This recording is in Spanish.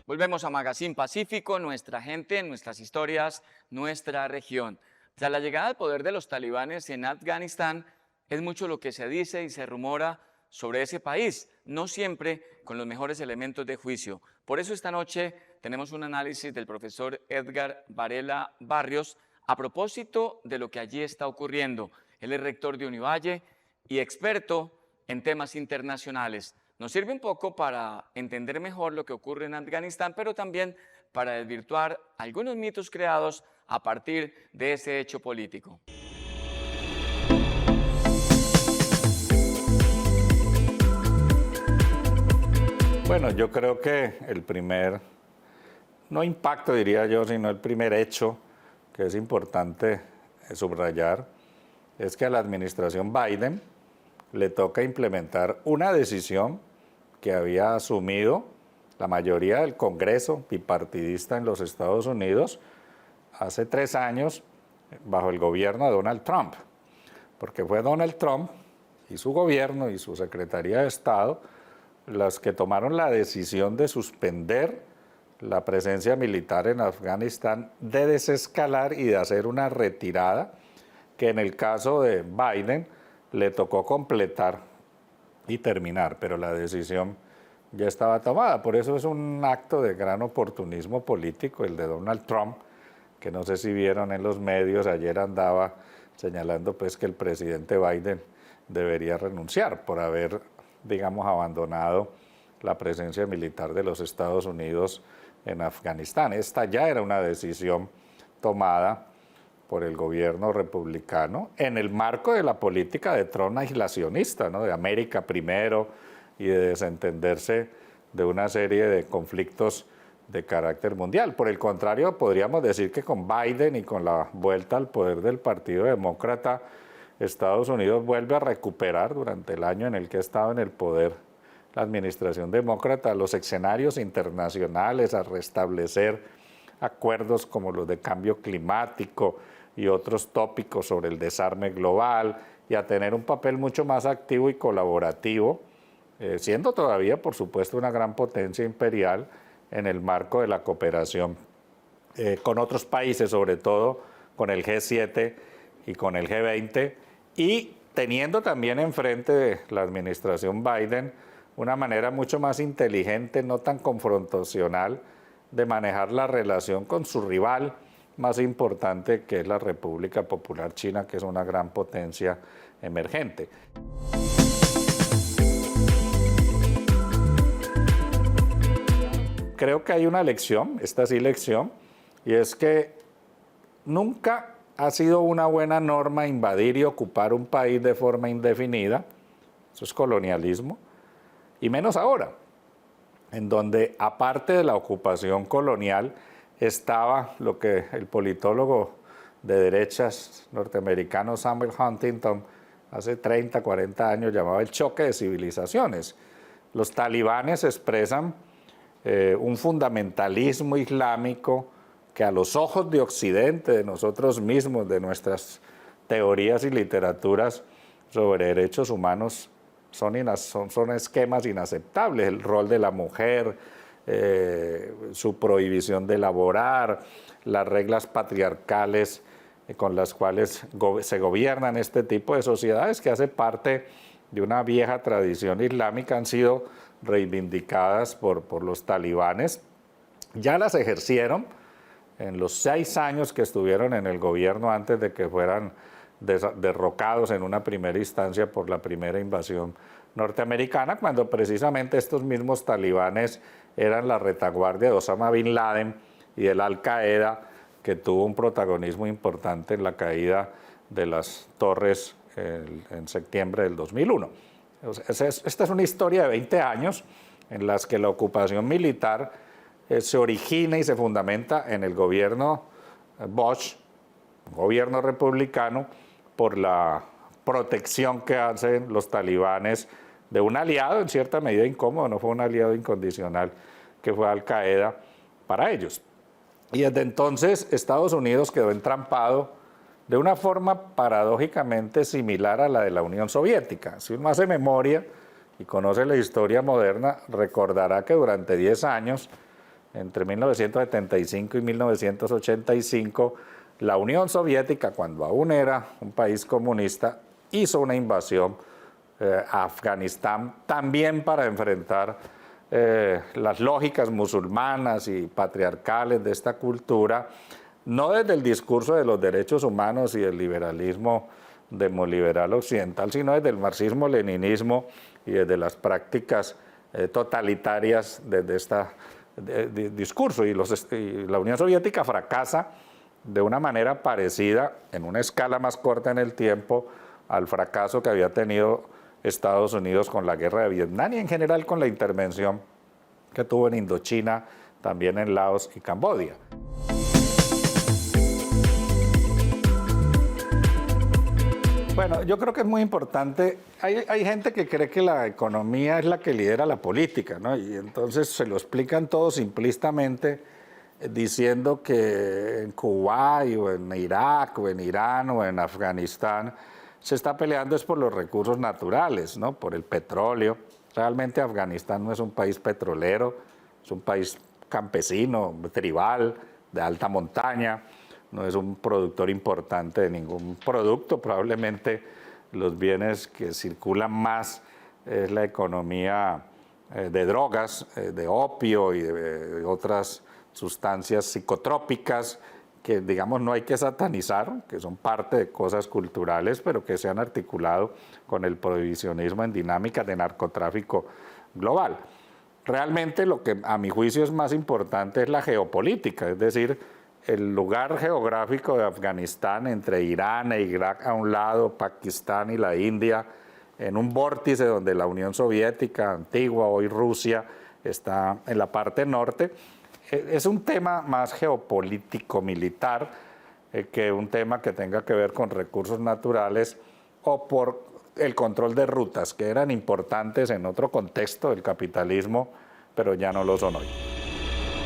Volvemos a Magazine Pacífico, nuestra gente, nuestras historias, nuestra región. Tras la llegada al poder de los talibanes en Afganistán, es mucho lo que se dice y se rumora sobre ese país, no siempre con los mejores elementos de juicio. Por eso esta noche tenemos un análisis del profesor Edgar Varela Barrios a propósito de lo que allí está ocurriendo. Él es rector de Univalle y experto en temas internacionales. Nos sirve un poco para entender mejor lo que ocurre en Afganistán, pero también para desvirtuar algunos mitos creados a partir de ese hecho político. Bueno, yo creo que el primer, no impacto diría yo, sino el primer hecho que es importante subrayar, es que a la administración Biden le toca implementar una decisión que había asumido la mayoría del Congreso bipartidista en los Estados Unidos hace 3 años bajo el gobierno de Donald Trump, porque fue Donald Trump y su gobierno y su Secretaría de Estado las que tomaron la decisión de suspender la presencia militar en Afganistán, de desescalar y de hacer una retirada que en el caso de Biden le tocó completar y terminar, pero la decisión ya estaba tomada. Por eso es un acto de gran oportunismo político el de Donald Trump, que no sé si vieron en los medios, ayer andaba señalando pues que el presidente Biden debería renunciar por haber, digamos, abandonado la presencia militar de los Estados Unidos en Afganistán. Esta ya era una decisión tomada por el gobierno republicano en el marco de la política de Trump aislacionista, ¿no? De América primero y de desentenderse de una serie de conflictos de carácter mundial. Por el contrario, podríamos decir que con Biden y con la vuelta al poder del Partido Demócrata, Estados Unidos vuelve a recuperar durante el año en el que ha estado en el poder la administración demócrata los escenarios internacionales, a restablecer acuerdos como los de cambio climático y otros tópicos sobre el desarme global, y a tener un papel mucho más activo y colaborativo, siendo todavía, por supuesto, una gran potencia imperial en el marco de la cooperación con otros países, sobre todo con el G7 y con el G20, y teniendo también enfrente de la administración Biden una manera mucho más inteligente, no tan confrontacional, de manejar la relación con su rival más importante, que es la República Popular China, que es una gran potencia emergente. Creo que hay una lección, esta sí lección, y es que nunca ha sido una buena norma invadir y ocupar un país de forma indefinida, eso es colonialismo, y menos ahora, en donde aparte de la ocupación colonial estaba lo que el politólogo de derechas norteamericano Samuel Huntington hace 30, 40 años llamaba el choque de civilizaciones. Los talibanes expresan un fundamentalismo islámico que a los ojos de Occidente, de nosotros mismos, de nuestras teorías y literaturas sobre derechos humanos, son esquemas inaceptables. El rol de la mujer, su prohibición de laborar, las reglas patriarcales con las cuales se gobiernan este tipo de sociedades, que hace parte de una vieja tradición islámica, han sido reivindicadas por los talibanes. Ya las ejercieron en los 6 años que estuvieron en el gobierno antes de que fueran derrocados en una primera instancia por la primera invasión norteamericana, cuando precisamente estos mismos talibanes eran la retaguardia de Osama Bin Laden y del Al-Qaeda, que tuvo un protagonismo importante en la caída de las torres en septiembre del 2001. Esta es una historia de 20 años en las que la ocupación militar se origina y se fundamenta en el gobierno Bush, gobierno republicano, por la protección que hacen los talibanes de un aliado en cierta medida incómodo, no fue un aliado incondicional, que fue Al-Qaeda para ellos. Y desde entonces Estados Unidos quedó entrampado de una forma paradójicamente similar a la de la Unión Soviética. Si uno hace memoria y conoce la historia moderna, recordará que durante 10 años entre 1975 y 1985, la Unión Soviética, cuando aún era un país comunista, hizo una invasión a Afganistán también para enfrentar las lógicas musulmanas y patriarcales de esta cultura, no desde el discurso de los derechos humanos y el liberalismo demoliberal occidental, sino desde el marxismo-leninismo y desde las prácticas totalitarias desde este discurso. Y la Unión Soviética fracasa de una manera parecida, en una escala más corta en el tiempo, al fracaso que había tenido Estados Unidos con la guerra de Vietnam y en general con la intervención que tuvo en Indochina, también en Laos y Camboya. Bueno, yo creo que es muy importante. Hay gente que cree que la economía es la que lidera la política, ¿no? Y entonces se lo explican todo simplistamente diciendo que en Kuwait o en Irak o en Irán o en Afganistán se está peleando es por los recursos naturales, ¿no? Por el petróleo. Realmente Afganistán no es un país petrolero, es un país campesino, tribal, de alta montaña. No es un productor importante de ningún producto. Probablemente los bienes que circulan más es la economía de drogas, de opio y de otras sustancias psicotrópicas que, digamos, no hay que satanizar, que son parte de cosas culturales, pero que se han articulado con el prohibicionismo en dinámicas de narcotráfico global. Realmente lo que a mi juicio es más importante es la geopolítica, es decir, el lugar geográfico de Afganistán entre Irán e Irak a un lado, Pakistán y la India, en un vórtice donde la Unión Soviética, antigua, hoy Rusia, está en la parte norte. Es un tema más geopolítico, militar, que un tema que tenga que ver con recursos naturales o por el control de rutas, que eran importantes en otro contexto del capitalismo, pero ya no lo son hoy.